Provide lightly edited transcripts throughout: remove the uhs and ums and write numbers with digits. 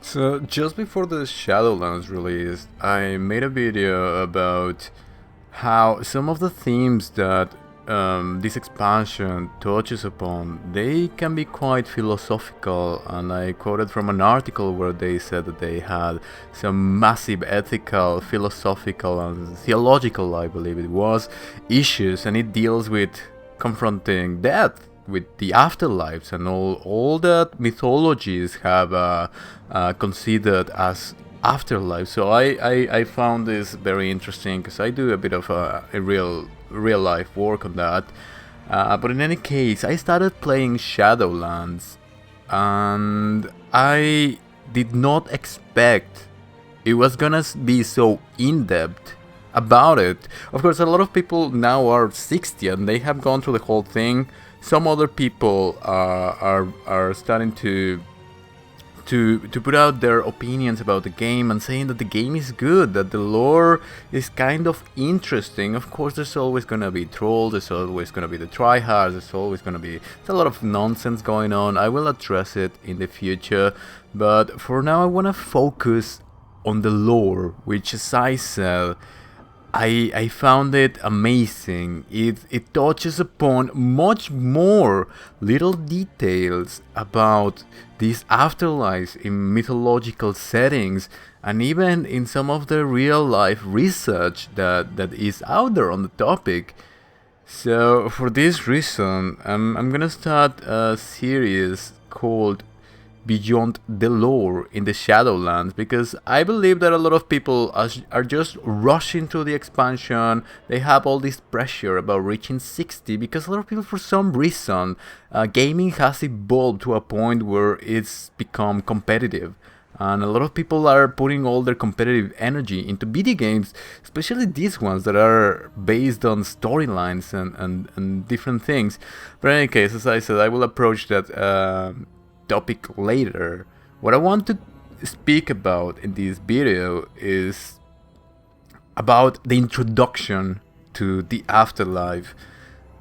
So just before the Shadowlands released, I made a video about how some of the themes that this expansion touches upon, they can be quite philosophical, and I quoted from an article where they said that they had some massive ethical, philosophical and theological, I believe it was, issues, and it deals with confronting death, with the afterlives and all that mythologies have considered as afterlife. So I found this very interesting because I do a bit of a real life work on that. But in any case, I started playing Shadowlands, and I did not expect it was gonna be so in depth about it. Of course, a lot of people now are 60 and they have gone through the whole thing. Some other people are starting to put out their opinions about the game and saying that the game is good, that the lore is kind of interesting. Of course, there's always gonna be trolls, there's always gonna be the tryhards, there's always gonna be a lot of nonsense going on. I will address it in the future, but for now I wanna focus on the lore, which, as I said, I found it amazing. It touches upon much more little details about these afterlives in mythological settings, and even in some of the real life research that is out there on the topic. So for this reason, I'm gonna start a series called Beyond the Lore in the Shadowlands, because I believe that a lot of people are just rushing through the expansion. They have all this pressure about reaching 60 because a lot of people, for some reason, gaming has evolved to a point where it's become competitive. And a lot of people are putting all their competitive energy into video games, especially these ones that are based on storylines and different things. But in any case, as I said, I will approach that topic later. What I want to speak about in this video is about the introduction to the afterlife,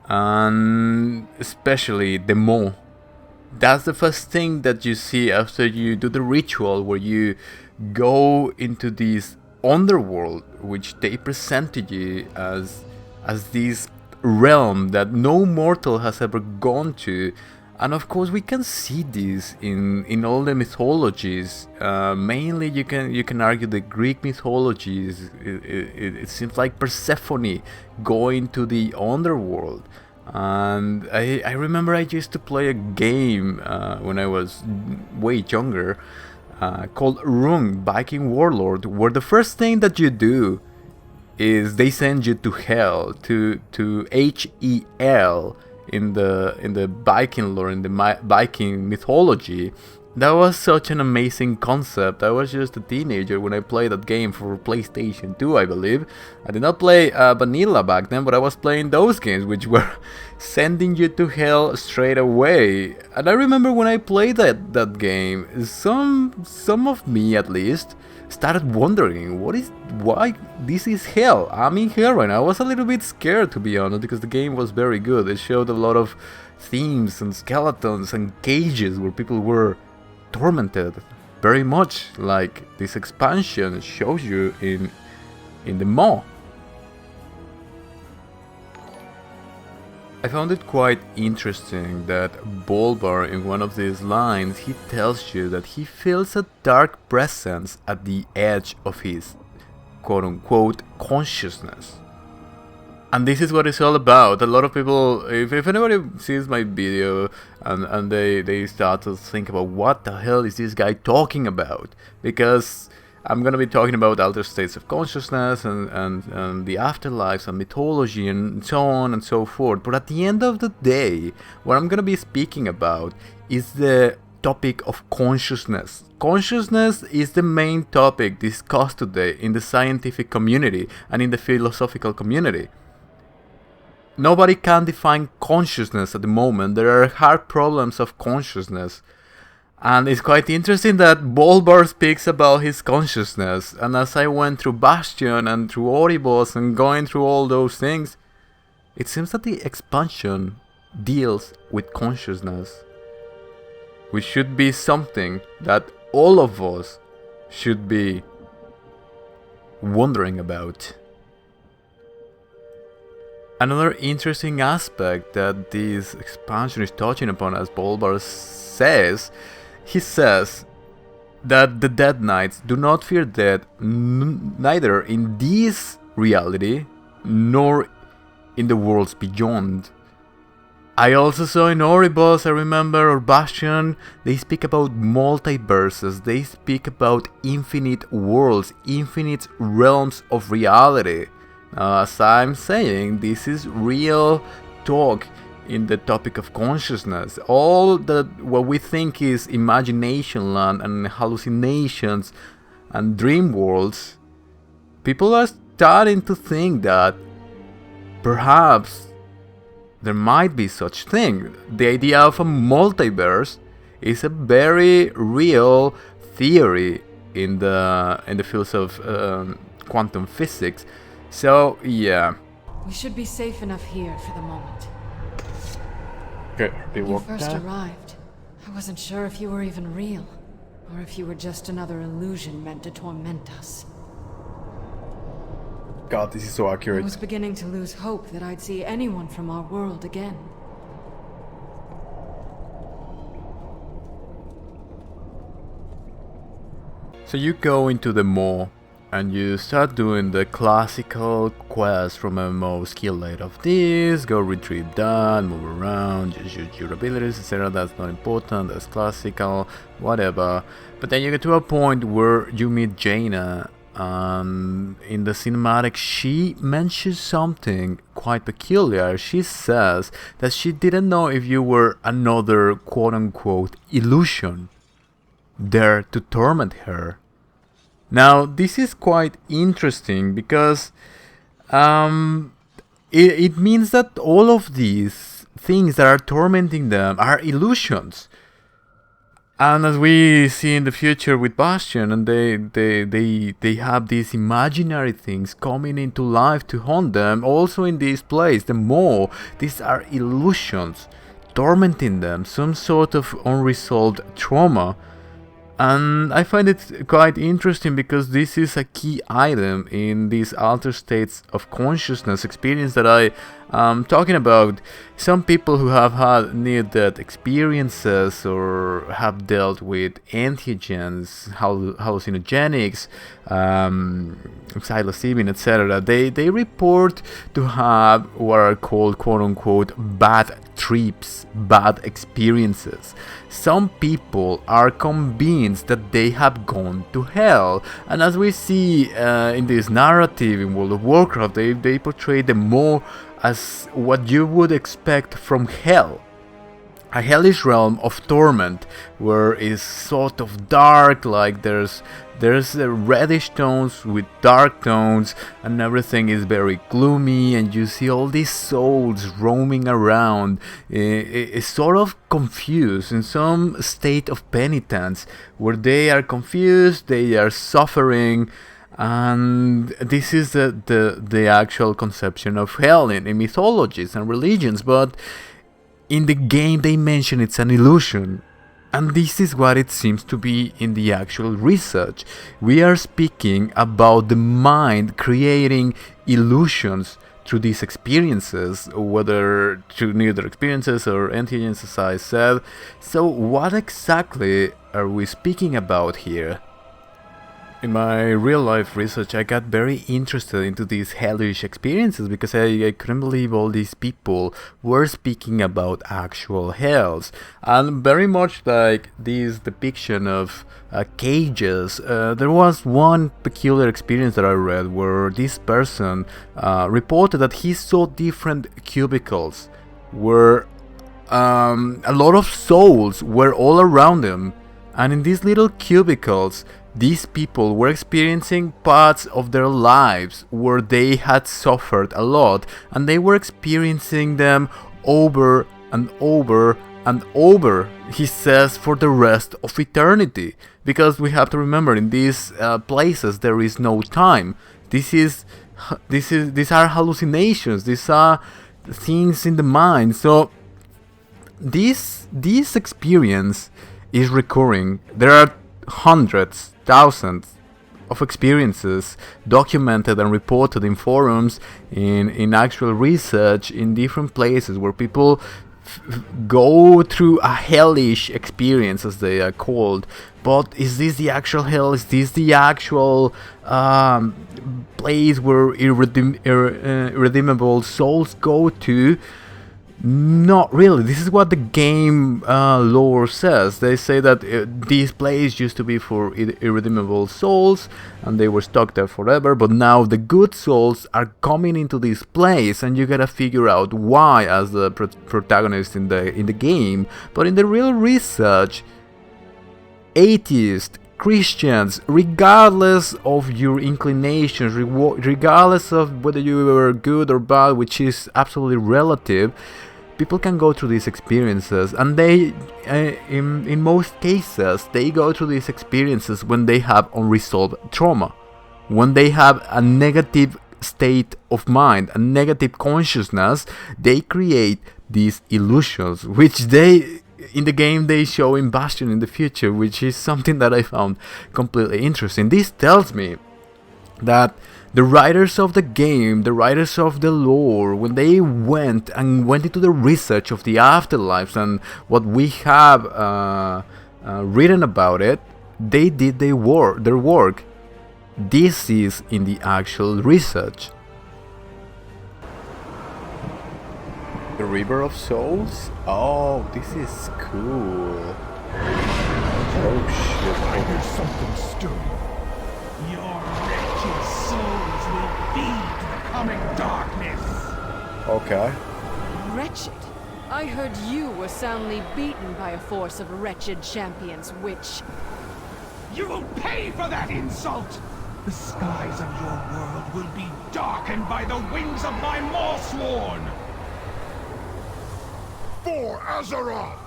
and especially the Mo. That's the first thing that you see after you do the ritual where you go into this underworld, which they present to you as this realm that no mortal has ever gone to. And of course, we can see this in all the mythologies. Mainly, you can argue the Greek mythologies. It seems like Persephone going to the underworld. And I remember I used to play a game when I was way younger called Rung Viking Warlord, where the first thing that you do is they send you to hell, to Hel in the Viking lore, in the Viking mythology. That was such an amazing concept. I was just a teenager when I played that game for PlayStation 2, I believe. I did not play vanilla back then, but I was playing those games which were sending you to hell straight away. And I remember when I played that game, some of me at least started wondering why this is hell. I'm in hell right now. I was a little bit scared, to be honest, because the game was very good. It showed a lot of themes and skeletons and cages where people were tormented, very much like this expansion shows you in the Maw. I found it quite interesting that Bolvar, in one of these lines, he tells you that he feels a dark presence at the edge of his quote-unquote consciousness. And this is what it's all about. A lot of people, if anybody sees my video and they start to think about what the hell is this guy talking about, because I'm going to be talking about altered states of consciousness and the afterlives and mythology and so on and so forth. But at the end of the day, what I'm going to be speaking about is the topic of consciousness. Consciousness is the main topic discussed today in the scientific community and in the philosophical community. Nobody can define consciousness at the moment. There are hard problems of consciousness. And it's quite interesting that Bolvar speaks about his consciousness. And as I went through Bastion and through Oribos and going through all those things, it seems that the expansion deals with consciousness, which should be something that all of us should be wondering about. Another interesting aspect that this expansion is touching upon, as Bolvar says, he says that the Dead Knights do not fear death neither in this reality nor in the worlds beyond. I also saw in Oribos, I remember, or Bastion, they speak about multiverses, they speak about infinite worlds, infinite realms of reality. As I'm saying, this is real talk in the topic of consciousness. All that what we think is imagination land and hallucinations and dream worlds, people are starting to think that perhaps there might be such thing. The idea of a multiverse is a very real theory in the fields of quantum physics. So yeah. We should be safe enough here for the moment. Okay, when you first arrived, I wasn't sure if you were even real, or if you were just another illusion meant to torment us. God, this is so accurate. I was beginning to lose hope that I'd see anyone from our world again. So you go into the mall and you start doing the classical quest from MMO, skill light of this, go retrieve that, move around, just use your abilities, etc. That's not important, that's classical, whatever. But then you get to a point where you meet Jaina. In the cinematic, she mentions something quite peculiar. She says that she didn't know if you were another quote-unquote illusion there to torment her. Now, this is quite interesting because it means that all of these things that are tormenting them are illusions. And as we see in the future with Bastion, and they have these imaginary things coming into life to haunt them. Also in this place, the mall, these are illusions tormenting them, some sort of unresolved trauma. And I find it quite interesting because this is a key item in these altered states of consciousness experience that I am talking about. Some people who have had near-death experiences or have dealt with entheogens, hallucinogenics, psilocybin, etc., they report to have what are called quote-unquote bad trips, bad experiences. Some people are convinced that they have gone to hell, and as we see in this narrative in World of Warcraft, they portray them more as what you would expect from hell. A hellish realm of torment, where it's sort of dark, like there's reddish tones with dark tones, and everything is very gloomy, and you see all these souls roaming around, it's sort of confused, in some state of penitence, where they are confused, they are suffering. And this is the actual conception of hell in mythologies and religions, but in the game they mention it's an illusion. And this is what it seems to be in the actual research. We are speaking about the mind creating illusions through these experiences, whether through near-death experiences or entheogens, as I said. So what exactly are we speaking about here? In my real life research, I got very interested into these hellish experiences because I couldn't believe all these people were speaking about actual hells. And very much like this depiction of cages, there was one peculiar experience that I read where this person reported that he saw different cubicles where a lot of souls were all around him. And in these little cubicles, these people were experiencing parts of their lives where they had suffered a lot, and they were experiencing them over and over and over, he says, for the rest of eternity. Because we have to remember, in these places there is no time. These are hallucinations. These are things in the mind. So this experience is recurring. There are hundreds, thousands of experiences documented and reported in forums, in actual research, in different places where people go through a hellish experience, as they are called. But is this the actual hell? Is this the actual place where irredeemable souls go to? Not really. This is what the game lore says. They say that this place used to be for irredeemable souls, and they were stuck there forever. But now the good souls are coming into this place, and you gotta figure out why as the protagonist in the game. But in the real research, atheists, Christians, regardless of your inclinations, regardless of whether you were good or bad, which is absolutely relative, people can go through these experiences, and they, in most cases, they go through these experiences when they have unresolved trauma, when they have a negative state of mind, a negative consciousness. They create these illusions, which they, in the game, they show in Bastion in the future, which is something that I found completely interesting. This tells me that the writers of the game, the writers of the lore, when they went into the research of the afterlives and what we have written about it, they did their work. This is in the actual research. The River of Souls? Oh, this is cool. Oh shit. I hear something stirring. Your wretched souls will feed the coming darkness. Okay. Wretched? I heard you were soundly beaten by a force of wretched champions, witch. You will pay for that insult! The skies of your world will be darkened by the wings of my Maulsworn! For Azeroth!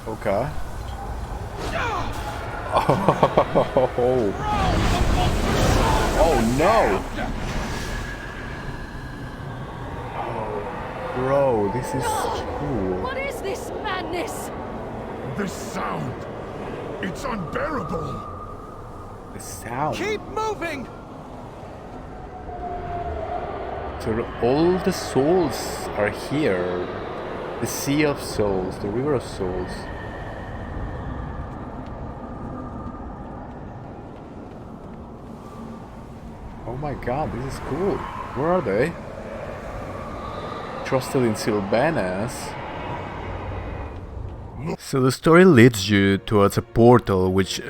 Okay. Oh no! Oh, bro, this is cool. What is this madness? This sound! It's unbearable! The sound. Keep moving! So all the souls are here. The Sea of Souls, the River of Souls. Oh my god, this is cool. Where are they? Trusted in Sylvanas. So the story leads you towards a portal which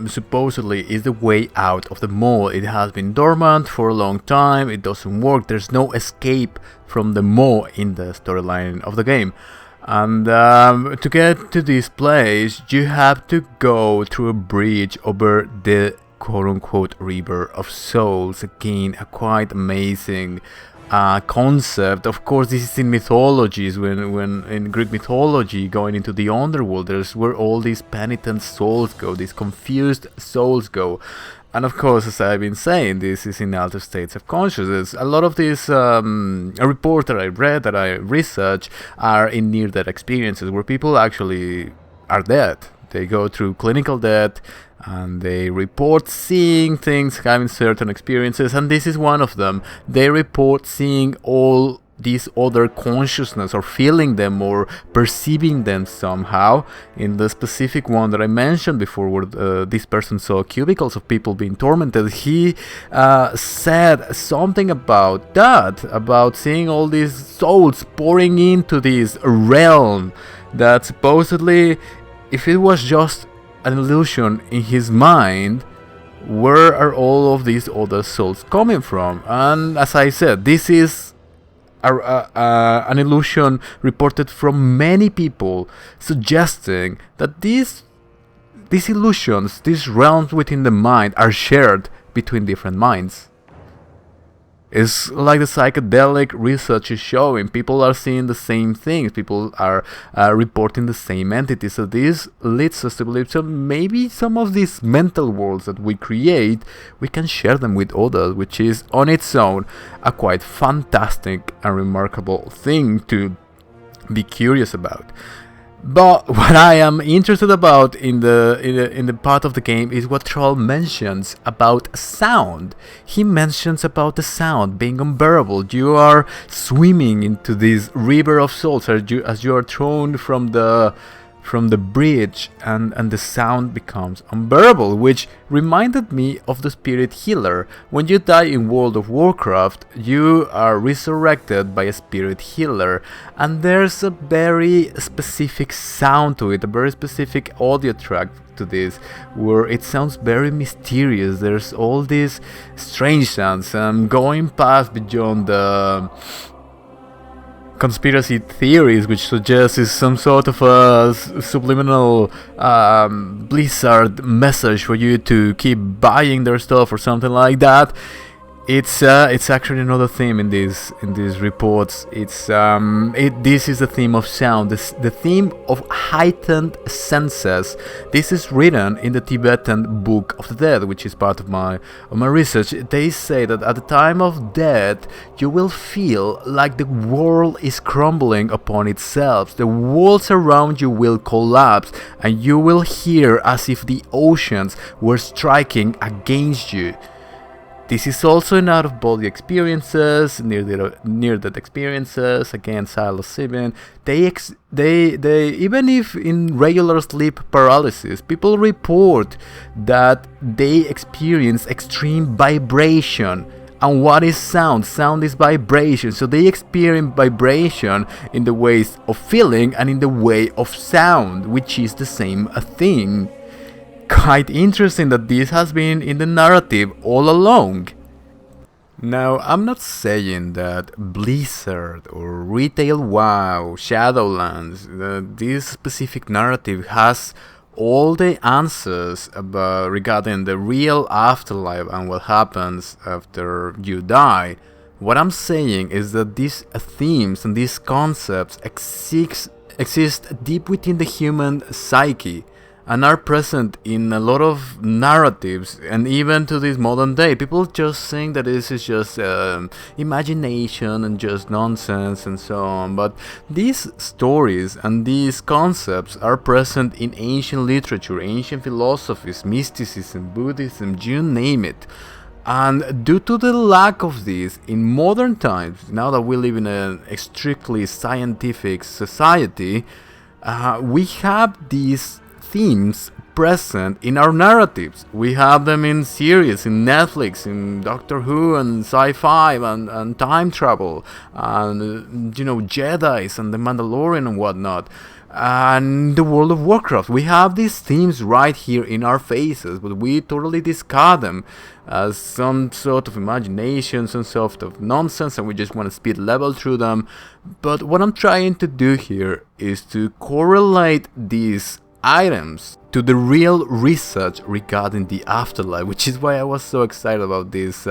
supposedly is the way out of the maw. It has been dormant for a long time, it doesn't work, there's no escape from the maw in the storyline of the game. And to get to this place you have to go through a bridge over the quote-unquote River of Souls. Again, a quite amazing concept. Of course, this is in mythologies, when in Greek mythology, going into the underworld, there's where all these penitent souls go, these confused souls go. And of course, as I've been saying, this is in altered states of consciousness. A lot of these reports that I read, that I researched, are in near-death experiences, where people actually are dead. They go through clinical death, and they report seeing things, having certain experiences, and this is one of them. They report seeing all these other consciousness, or feeling them, or perceiving them somehow. In the specific one that I mentioned before, where this person saw cubicles of people being tormented, he said something about that, about seeing all these souls pouring into this realm that supposedly, if it was just an illusion in his mind, where are all of these other souls coming from? And as I said, this is an illusion reported from many people, suggesting that these illusions, these realms within the mind, are shared between different minds. It's like the psychedelic research is showing. People are seeing the same things. People are reporting the same entities. So this leads us to believe, so maybe some of these mental worlds that we create, we can share them with others, which is on its own a quite fantastic and remarkable thing to be curious about. But what I am interested about in the part of the game is what Troll mentions about sound. He mentions about the sound being unbearable. You are swimming into this river of souls as you are thrown from the bridge, and the sound becomes unbearable, which reminded me of the spirit healer. When you die in World of Warcraft, you are resurrected by a spirit healer, and there's a very specific sound to it, a very specific audio track to this, where it sounds very mysterious. There's all these strange sounds, going past beyond the conspiracy theories, which suggests is some sort of a subliminal Blizzard message for you to keep buying their stuff or something like that. It's actually another theme in these reports. This is the theme of sound, the theme of heightened senses. This is written in the Tibetan Book of the Dead, which is part of my research. They say that at the time of death, you will feel like the world is crumbling upon itself. The walls around you will collapse, and you will hear as if the oceans were striking against you. This is also in out-of-body experiences, near-death experiences, again psilocybin. They even if in regular sleep paralysis, people report that they experience extreme vibration. And what is sound? Sound is vibration. So they experience vibration in the ways of feeling and in the way of sound, which is the same thing. Quite interesting that this has been in the narrative all along. Now, I'm not saying that Blizzard or Retail WoW, Shadowlands, this specific narrative has all the answers regarding the real afterlife and what happens after you die. What I'm saying is that these themes and these concepts exist deep within the human psyche and are present in a lot of narratives, and even to this modern day. People just think that this is just imagination and just nonsense and so on, but these stories and these concepts are present in ancient literature, ancient philosophies, mysticism, Buddhism, you name it. And due to the lack of this in modern times, now that we live in a strictly scientific society, we have these themes present in our narratives. We have them in series, in Netflix, in Doctor Who and sci-fi and time travel, and Jedis and the Mandalorian and whatnot. And the World of Warcraft, we have these themes right here in our faces, but we totally discard them as some sort of imagination, some sort of nonsense, and we just want to speed level through them. But what I'm trying to do here is to correlate these items to the real research regarding the afterlife, which is why I was so excited about this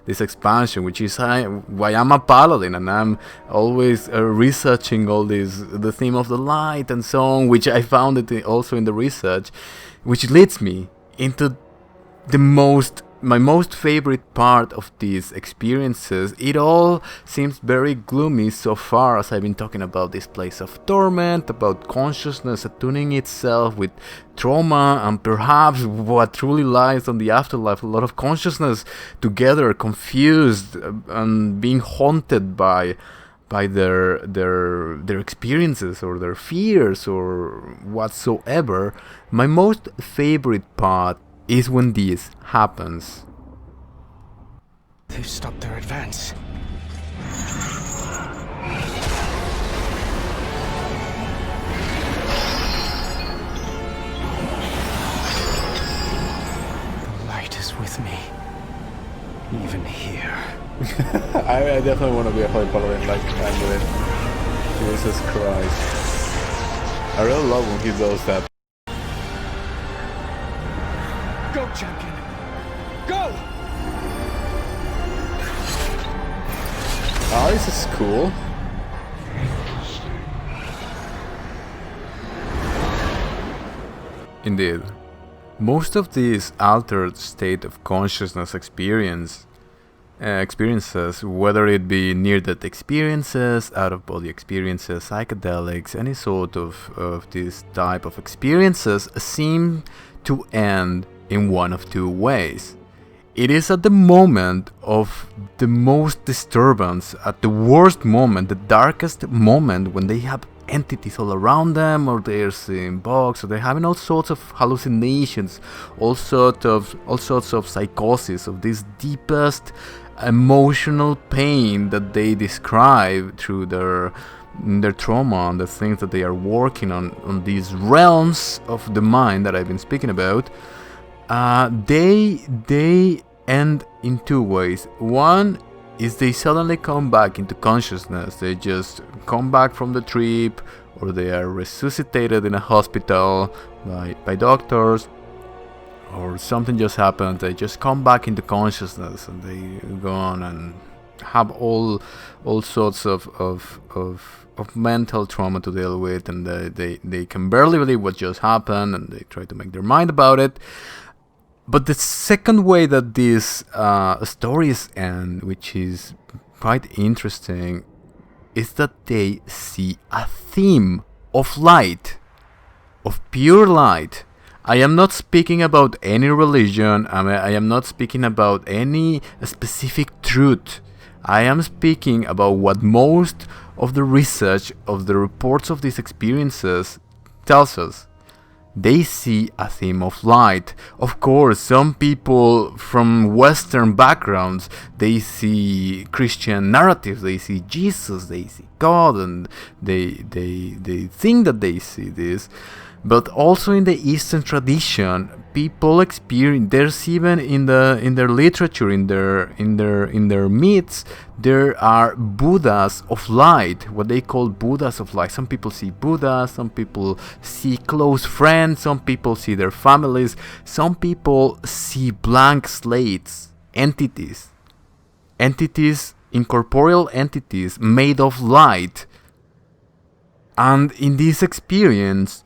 expansion, which is why I'm a paladin and I'm always researching all the theme of the light and so on, which I found it also in the research, which leads me into my most favorite part of these experiences. It all seems very gloomy so far, as I've been talking about this place of torment, about consciousness attuning itself with trauma, and perhaps what truly lies on the afterlife, a lot of consciousness together, confused and being haunted by their experiences or their fears or whatsoever. My most favorite part is when this happens. They've stopped their advance. The light is with me, even here. I definitely want to be a holy paladin like Anduin. Jesus Christ. I really love when he does that. Go, champion! Go! Oh, this is cool. Indeed. Most of this altered state of consciousness experience experiences, whether it be near-death experiences, out-of-body experiences, psychedelics, any sort of this type of experiences seem to end in one of two ways. It is at the moment of the most disturbance, at the worst moment, the darkest moment, when they have entities all around them, or they're seeing bugs, or they're having all sorts of hallucinations, all sorts of psychosis, of this deepest emotional pain that they describe through their trauma and the things that they are working on these realms of the mind that I've been speaking about. They end in two ways. One is they suddenly come back into consciousness. They just come back from the trip, or they are resuscitated in a hospital by doctors, or something just happened. They just come back into consciousness, and they go on and have all sorts of mental trauma to deal with, and they can barely believe what just happened, and they try to make their mind about it. But the second way that these stories end, which is quite interesting, is that they see a theme of light, of pure light. I am not speaking about any religion. I am not speaking about any specific truth. I am speaking about what most of the research of the reports of these experiences tells us. They see a theme of light. Of course, some people from Western backgrounds, they see Christian narratives, they see Jesus, they see God, and they think that they see this. But also in the Eastern tradition, people experience. There's even in their literature, in their myths, there are Buddhas of light, what they call Buddhas of light. Some people see Buddha, some people see close friends, some people see their families, some people see blank slates, entities, incorporeal entities made of light. And in this experience,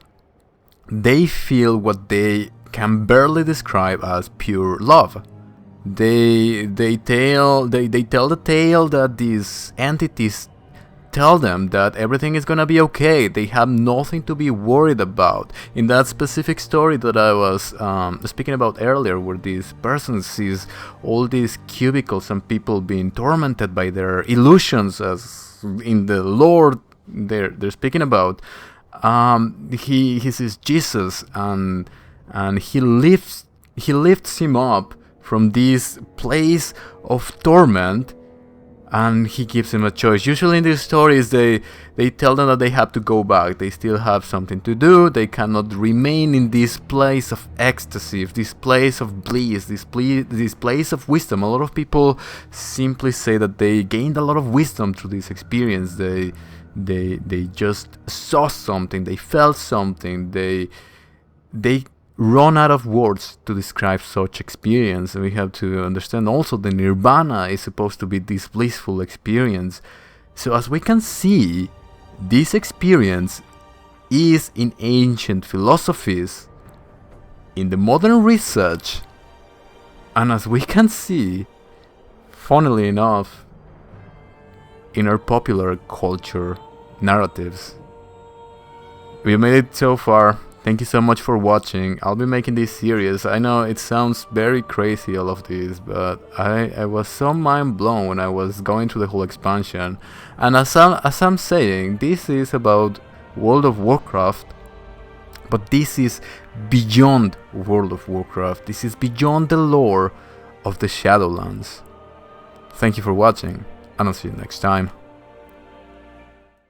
they feel what they can barely describe as pure love. They tell the tale that these entities tell them that everything is gonna be okay. They have nothing to be worried about. In that specific story that I was speaking about earlier, where this person sees all these cubicles and people being tormented by their illusions, as in the Lord they're speaking about. He sees Jesus, and he lifts him up from this place of torment, and he gives him a choice. Usually in these stories, they tell them that they have to go back. They still have something to do. They cannot remain in this place of ecstasy, this place of bliss, this place of wisdom. A lot of people simply say that they gained a lot of wisdom through this experience. They just saw something, they felt something, they run out of words to describe such experience. And we have to understand also the nirvana is supposed to be this blissful experience. So as we can see, this experience is in ancient philosophies, in the modern research, and as we can see, funnily enough, in our popular culture narratives. We made it so far. Thank you so much for watching. I'll be making this series. I know it sounds very crazy, all of this, but I was so mind blown when I was going through the whole expansion. And as I'm saying, this is about World of Warcraft, but this is beyond World of Warcraft. This is beyond the lore of the Shadowlands. Thank you for watching, and I'll see you next time.